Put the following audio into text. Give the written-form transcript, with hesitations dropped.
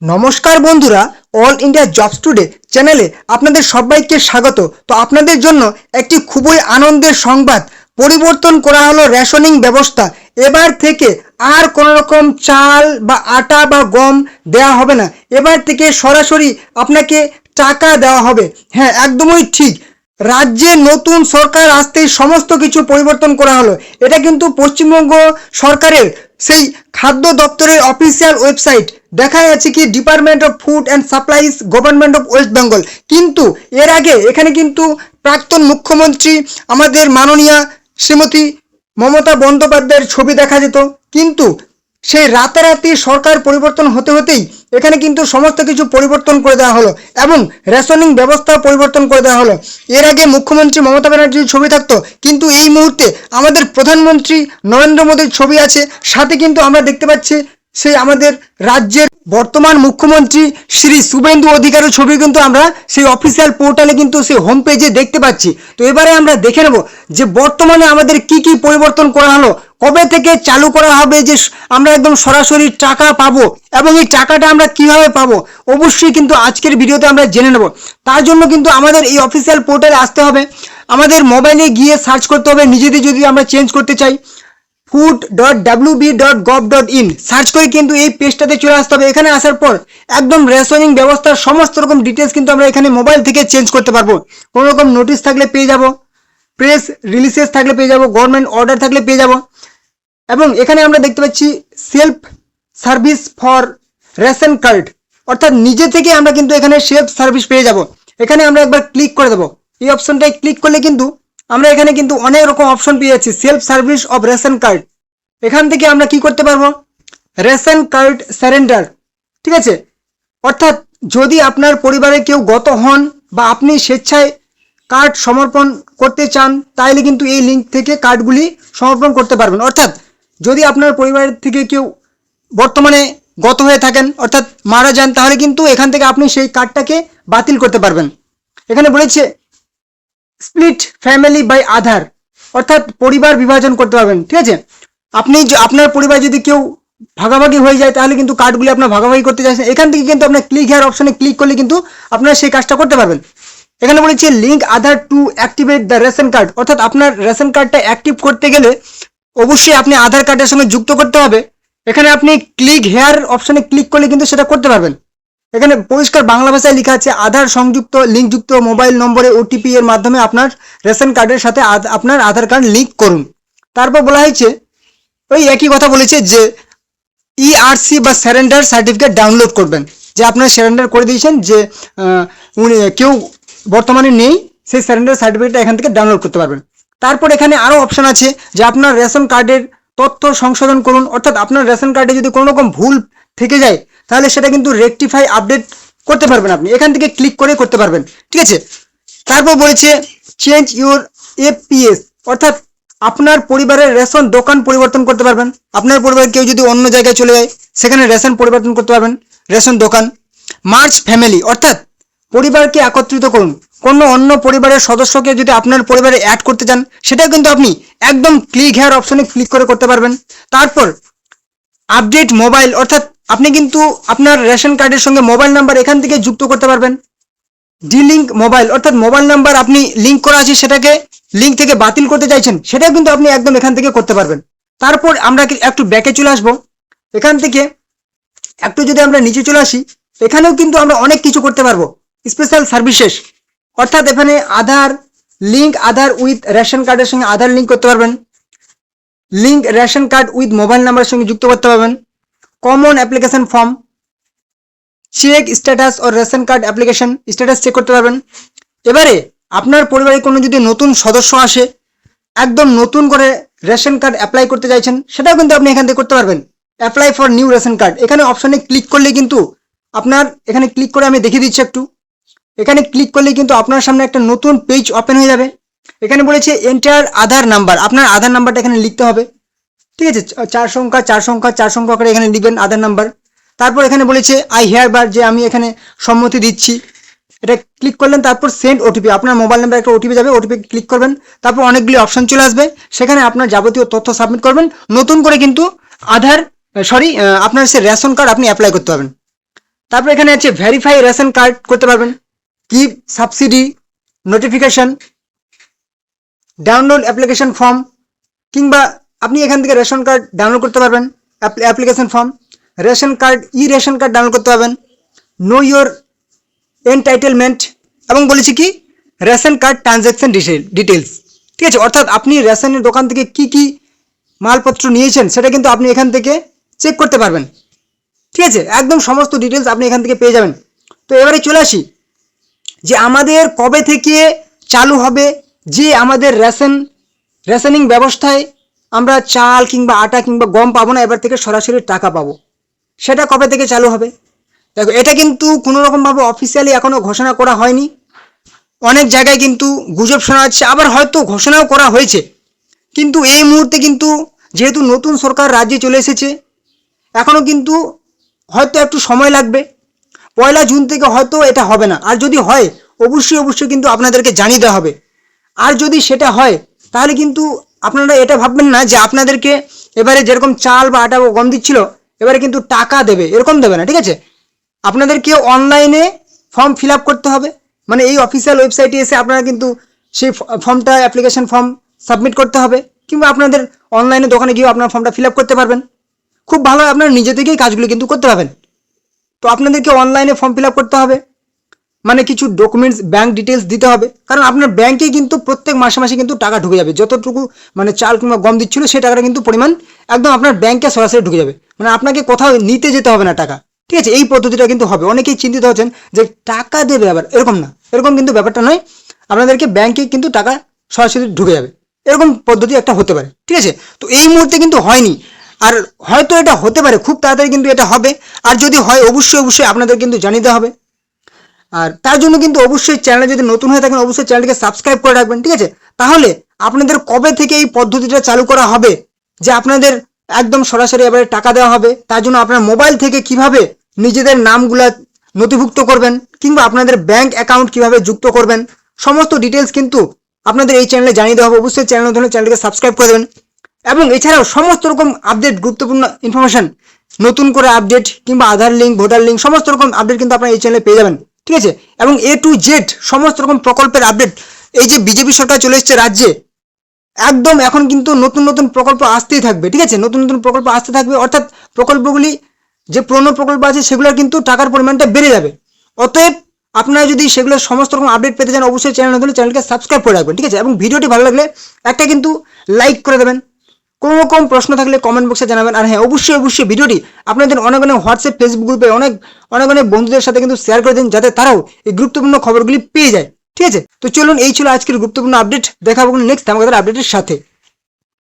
নমস্কার বন্ধুরা, all India jobs today চ্যানেলে আপনাদের সবাইকে স্বাগত। তো আপনাদের জন্য একটি খুবই আনন্দের সংবাদ, পরিবর্তন করা হলো রেশনিং ব্যবস্থা। এবার থেকে আর কোনো রকম চাল বা আটা বা গম দেওয়া হবে না, এবার থেকে সরাসরি আপনাকে টাকা দেওয়া হবে। হ্যাঁ, একদমই ঠিক। রাজ্যে নতুন সরকার আসতেই সমস্ত কিছু পরিবর্তন করা হলো। এটা কিন্তু পশ্চিমবঙ্গ সরকারের সেই খাদ্য দপ্তরের অফিসিয়াল ওয়েবসাইট। দেখা যাচ্ছে কি department of food and supplies, government of West Bengal. কিন্তু এর আগে এখানে কিন্তু প্রাক্তন মুখ্যমন্ত্রী আমাদের মাননীয়া শ্রীমতী মমতা বন্দ্যোপাধ্যায়ের ছবি দেখা যেত। কিন্তু সেই রাতারাতি সরকার পরিবর্তন হতে হতেই এখানে কিন্তু সমস্ত কিছু পরিবর্তন করে দেওয়া হলো এবং রেশনিং ব্যবস্থাও পরিবর্তন করে দেওয়া হলো। এর আগে মুখ্যমন্ত্রী মমতা ব্যানার্জির ছবি থাকতো, কিন্তু এই মুহূর্তে আমাদের প্রধানমন্ত্রী নরেন্দ্র মোদীর ছবি আছে। সাথে কিন্তু আমরা দেখতে পাচ্ছি সেই আমাদের রাজ্যের বর্তমান মুখ্যমন্ত্রী শ্রী শুভেন্দু অধিকারীর ছবি কিন্তু আমরা সেই অফিসিয়াল পোর্টালে কিন্তু সেই হোম পেজে দেখতে পাচ্ছি। তো এবারে আমরা দেখে নেব যে বর্তমানে আমাদের কি কি পরিবর্তন করা হলো, কবে থেকে চালু করা হবে, যে আমরা একদম সরাসরি টাকা পাবো এবং এই টাকাটা আমরা কিভাবে পাবো, অবশ্যই কিন্তু আজকের ভিডিওতে আমরা জেনে নেব। তার জন্য কিন্তু আমাদের এই অফিসিয়াল পোর্টালে আসতে হবে, আমাদের মোবাইলে গিয়ে সার্চ করতে হবে। নিজেদের যদি আমরা চেঞ্জ করতে চাই, food.wb.gov.in সার্চ করে কিন্তু এই পেজটাতে চলে আসতে হবে। এখানে আসার পর একদম রেশনিং ব্যবস্থার সমস্ত রকম ডিটেলস কিন্তু আমরা এখানে মোবাইল থেকে চেঞ্জ করতে পারবো। কোনো রকম নোটিশ থাকলে পেয়ে যাব, প্রেস রিলিজেস থাকলে পেয়ে যাব, গভর্নমেন্ট অর্ডার থাকলে পেয়ে যাব। এবং এখানে আমরা দেখতে পাচ্ছি self service for ration card, অর্থাৎ নিজে থেকে আমরা কিন্তু এখানে সেলফ সার্ভিস পেয়ে যাব। এখানে আমরা একবার ক্লিক করে দেবো। এই অপশনটায় ক্লিক করলে কিন্তু আমরা এখানে কিন্তু অনেক রকম অপশন পেয়ে যাচ্ছি। Self service of ration card, এখান থেকে আমরা কি করতে পারবো, রেশন কার্ড সারেন্ডার। ঠিক আছে, অর্থাৎ যদি আপনার পরিবারে কেউ গত হন বা আপনি স্বেচ্ছায় কার্ড সমর্পণ করতে চান, তাহলে কিন্তু এই লিঙ্ক থেকে কার্ডগুলি সমর্পণ করতে পারবেন। অর্থাৎ যদি আপনার পরিবারের থেকে কেউ বর্তমানে গত হয়ে থাকেন, অর্থাৎ মারা যান, তাহলে কিন্তু এখান থেকে আপনি সেই কার্ডটাকে বাতিল করতে পারবেন। এখানে বলেছে স্প্লিট ফ্যামিলি বাই আধার, অর্থাৎ পরিবার বিভাজন করতে পারবেন। ঠিক আছে, আপনি আপনার পরিবার যদি কেউ ভাগাভাগি হয়ে যায়, তাহলে কিন্তু কার্ডগুলি আপনার ভাগাভাগি করতে চাইছেন, এখান থেকে কিন্তু আপনার ক্লিক হেয়ার অপশনে ক্লিক করলে কিন্তু আপনারা সেই কাজটা করতে পারবেন। এখানে বলেছে link Aadhaar two activate the ration card, অর্থাৎ আপনার রেশন কার্ডটা অ্যাক্টিভ করতে গেলে অবশ্যই আপনি আধার কার্ডের সঙ্গে যুক্ত করতে হবে। এখানে আপনি ক্লিক হেয়ার অপশনে ক্লিক করলে কিন্তু সেটা করতে পারবেন। এখানে পরিষ্কার বাংলা ভাষায় লেখা আছে আধার সংযুক্ত লিঙ্কযুক্ত মোবাইল নম্বরে ওটিপি এর মাধ্যমে আপনার রেশন কার্ডের সাথে আপনার আধার কার্ড লিঙ্ক করুন। তারপর বলা হয়েছে ওই একই কথা বলেছে যে ইআরসি বা সারেন্ডার সার্টিফিকেট ডাউনলোড করবেন, যে আপনারা সারেন্ডার করে দিয়েছেন, যে উনি কেউ বর্তমানে নেই, সেই সারেন্ডার সার্টিফিকেটটা এখান থেকে ডাউনলোড করতে পারবেন। তারপর এখানে আরও অপশন আছে যে আপনার রেশন কার্ডের তথ্য সংশোধন করুন, অর্থাৎ আপনার রেশন কার্ডে যদি কোনো রকম ভুল থেকে যায়, তাহলে সেটা কিন্তু রেকটিফাই আপডেট করতে পারবেন, আপনি এখান থেকে ক্লিক করে করতে পারবেন। ঠিক আছে, তারপর বলেছে চেঞ্জ ইউর এপিএস, অর্থাৎ আপনার পরিবারের রেশন দোকান পরিবর্তন করতে পারবেন। আপনার পরিবারের কেউ যদি অন্য জায়গায় চলে যায়, সেখানে রেশন পরিবর্তন করতে পারবেন, রেশন দোকান। মার্চ ফ্যামিলি, অর্থাৎ পরিবারকে একত্রিত করুন। কোনো অন্য পরিবারের সদস্যকে যদি আপনার পরিবারে অ্যাড করতে চান, সেটাও কিন্তু আপনি একদম ক্লিক হেয়ার অপশনে ক্লিক করে করতে পারবেন। তারপর আপডেট মোবাইল, অর্থাৎ আপনি কিন্তু আপনার রেশন কার্ডের সঙ্গে মোবাইল নাম্বার এখান থেকে যুক্ত করতে পারবেন। ডিলিঙ্ক মোবাইল, অর্থাৎ মোবাইল নাম্বার আপনি লিঙ্ক করা আছে, সেটাকে লিঙ্ক থেকে বাতিল করতে চাইছেন, সেটাও কিন্তু আপনি একদম এখান থেকে করতে পারবেন। তারপর আমরা একটু ব্যাকে চলে আসবো। এখান থেকে একটু যদি আমরা নিচে চলে আসি, এখানেও কিন্তু আমরা অনেক কিছু করতে পারবো। স্পেশাল সার্ভিসেস, অর্থাৎ এখানে Aadhaar link, Aadhaar with ration কার্ডের সঙ্গে আধার লিঙ্ক করতে পারবেন, link ration card with mobile নাম্বারের সঙ্গে যুক্ত করতে পারবেন, common application form, check status ও ration card application status check করতে পারবেন। এবারে আপনার পরিবারে কোনো যদি নতুন সদস্য আসে, একদম নতুন করে রেশন কার্ড অ্যাপ্লাই করতে চাইছেন, সেটাও কিন্তু আপনি এখান থেকে করতে পারবেন। Apply for new ration card, এখানে অপশনে ক্লিক করলে কিন্তু আপনার এখানে ক্লিক করে আমি দেখিয়ে দিচ্ছি একটু। এখানে ক্লিক করলে কিন্তু আপনার সামনে একটা নতুন পেজ ওপেন হয়ে যাবে। এখানে বলেছে এন্টার আধার নাম্বার, আপনার আধার নাম্বারটা এখানে লিখতে হবে। ঠিক আছে, 4 সংখ্যা 4 সংখ্যা 4 সংখ্যা করে এখানে লিখবেন আধার নাম্বার। তারপর এখানে বলেছে আই হেয়ার বার, যে আমি এখানে সম্মতি দিচ্ছি, এটা ক্লিক করলেন। তারপর সেন্ড ওটিপি, আপনার মোবাইল নাম্বার একটা ওটিপি যাবে, ওটিপি ক্লিক করবেন। তারপর অনেকগুলি অপশন চলে আসবে, সেখানে আপনার যাবতীয় তথ্য সাবমিট করবেন। নতুন করে কিন্তু আপনার সে রেশন কার্ড আপনি অ্যাপ্লাই করতে পারবেন। তারপর এখানে আছে ভেরিফাই রেশন কার্ড করতে পারবেন, keep subsidy notification, download application form, কিংবা আপনি এখান থেকে রেশন কার্ড ডাউনলোড করতে পারবেন, application form, ration card ration card download করতে পারবেন, নো ইয়োর এনটাইটেলমেন্ট, এবং বলেছি কি রেশন কার্ড ট্রানজ্যাকশন ডিটেলস। ঠিক আছে, অর্থাৎ আপনি রেশনের দোকান থেকে কি কি মালপত্র নিয়েছেন সেটা কিন্তু আপনি এখান থেকে চেক করতে পারবেন। ঠিক আছে, একদম সমস্ত ডিটেলস আপনি এখান থেকে পেয়ে যাবেন। তো এবারে চলে আসি যে আমাদের কবে থেকে চালু হবে যে আমাদের রেশনিং ব্যবস্থায় আমরা চাল কিংবা আটা কিংবা গম পাবো না, এবার থেকে সরাসরি টাকা পাবো, সেটা কবে থেকে চালু হবে। দেখো, এটা কিন্তু কোনো রকমভাবে অফিসিয়ালি এখনও ঘোষণা করা হয়নি। অনেক জায়গায় কিন্তু গুজব শোনা যাচ্ছে, আবার হয়তো ঘোষণাও করা হয়েছে। কিন্তু এই মুহূর্তে কিন্তু যেহেতু নতুন সরকার রাজ্যে চলে এসেছে, এখনও কিন্তু হয়তো একটু সময় লাগবে। 1 জুন থেকে হয়তো এটা হবে না, আর যদি হয় অবশ্যই কিন্তু আপনাদেরকে জানিয়ে দেওয়া হবে। আর যদি সেটা হয় তাহলে কিন্তু আপনারা এটা ভাববেন না যে আপনাদেরকে এবারে যেরকম চাল বা আটা বা গম দিচ্ছিল এবারে কিন্তু টাকা দেবে, এরকম দেবে না। ঠিক আছে, আপনাদেরকে অনলাইনে ফর্ম ফিল আপ করতে হবে, মানে এই অফিসিয়াল ওয়েবসাইটে এসে আপনারা কিন্তু সেই ফর্মটা অ্যাপ্লিকেশন ফর্ম সাবমিট করতে হবে, কিংবা আপনাদের অনলাইনে দোকানে গিয়েও আপনার ফর্মটা ফিল আপ করতে পারবেন। খুব ভালো, আপনারা নিজে থেকেই কাজগুলো কিন্তু করতে পারবেন। তো আপনাদেরকে অনলাইনে ফর্ম ফিল আপ করতে হবে, মানে কিছু ডকুমেন্টস ব্যাঙ্ক ডিটেলস দিতে হবে, কারণ আপনার ব্যাংকে কিন্তু প্রত্যেক মাসে মাসে কিন্তু টাকা ঢুকে যাবে, যতটুকু মানে চাল কিংবা গম দিচ্ছিল সেই টাকাটা কিন্তু পরিমাণ একদম আপনার ব্যাংকে সরাসরি ঢুকে যাবে, মানে আপনাকে কোথাও নিতে যেতে হবে না টাকা। ঠিক আছে, এই পদ্ধতিটা কিন্তু হবে। অনেকেই চিন্তিত হচ্ছেন যে টাকা দেবে আবার, এরকম না, এরকম কিন্তু ব্যাপারটা নয়। আপনাদেরকে ব্যাংকে কিন্তু টাকা সরাসরি ঢুকে যাবে, এরকম পদ্ধতি একটা হতে পারে। ঠিক আছে, তো এই মুহূর্তে কিন্তু হয়নি, আর হয়তো এটা হতে পারে খুব তাড়াতাড়ি কিন্তু এটা হবে। আর যদি হয় অবশ্যই আপনাদের কিন্তু জানিয়ে দেওয়া হবে। আর তার জন্য কিন্তু অবশ্যই চ্যানেলে যদি নতুন হয়ে থাকেন অবশ্যই চ্যানেলটিকে সাবস্ক্রাইব করে রাখবেন। ঠিক আছে, তাহলে আপনাদের কবে থেকে এই পদ্ধতিটা চালু করা হবে যে আপনাদের একদম সরাসরি এবারে টাকা দেওয়া হবে, তার জন্য আপনার মোবাইল থেকে কিভাবে নিজেদের নামগুলা নথিভুক্ত করবেন কিংবা আপনাদের ব্যাংক অ্যাকাউন্ট কিভাবে যুক্ত করবেন, সমস্ত ডিটেলস কিন্তু আপনাদের এই চ্যানেলে জানিয়ে দেওয়া হবে। অবশ্যই চ্যানেল নতুন হলে চ্যানেলটিকে সাবস্ক্রাইব করে দেবেন। এবং এছাড়াও সমস্ত রকম আপডেট, গুরুত্বপূর্ণ ইনফরমেশন, নতুন করে আপডেট কিংবা আধার লিঙ্ক, ভোটার লিঙ্ক, সমস্ত রকম আপডেট কিন্তু আপনারা এই চ্যানেলে পেয়ে যাবেন। ঠিক আছে, এবং A to Z সমস্ত রকম প্রকল্পের আপডেট, এই যে বিজেপি সরকার চলে এসেছে রাজ্যে, একদম এখন কিন্তু নতুন নতুন প্রকল্প আসতেই থাকবে। ঠিক আছে, নতুন নতুন প্রকল্প আসতে থাকবে, অর্থাৎ প্রকল্পগুলি যে পুরনো প্রকল্প আছে সেগুলোর কিন্তু টাকার পরিমাণটা বেড়ে যাবে। অতএব আপনারা যদি সেগুলোর সমস্ত রকম আপডেট পেতে চান অবশ্যই চ্যানেল নতুন চ্যানেলকে সাবস্ক্রাইব করে রাখবেন। ঠিক আছে, এবং ভিডিওটি ভালো লাগলে একটা কিন্তু লাইক করে দেবেন। কোনো রকম প্রশ্ন থাকলে কমেন্ট বক্সে জানাবেন। আর হ্যাঁ, অবশ্যই ভিডিওটি আপনাদের অনেক হোয়াটসঅ্যাপ, ফেসবুক গ্রুপে অনেক বন্ধুদের সাথে কিন্তু শেয়ার করে দিন, যাতে তারাও এই গুরুত্বপূর্ণ খবরগুলি পেয়ে যায়। ঠিক আছে, তো চলুন, এই ছিল আজকের গুরুত্বপূর্ণ আপডেট। দেখা হবে নেক্সট আমাদের আপডেটের সাথে।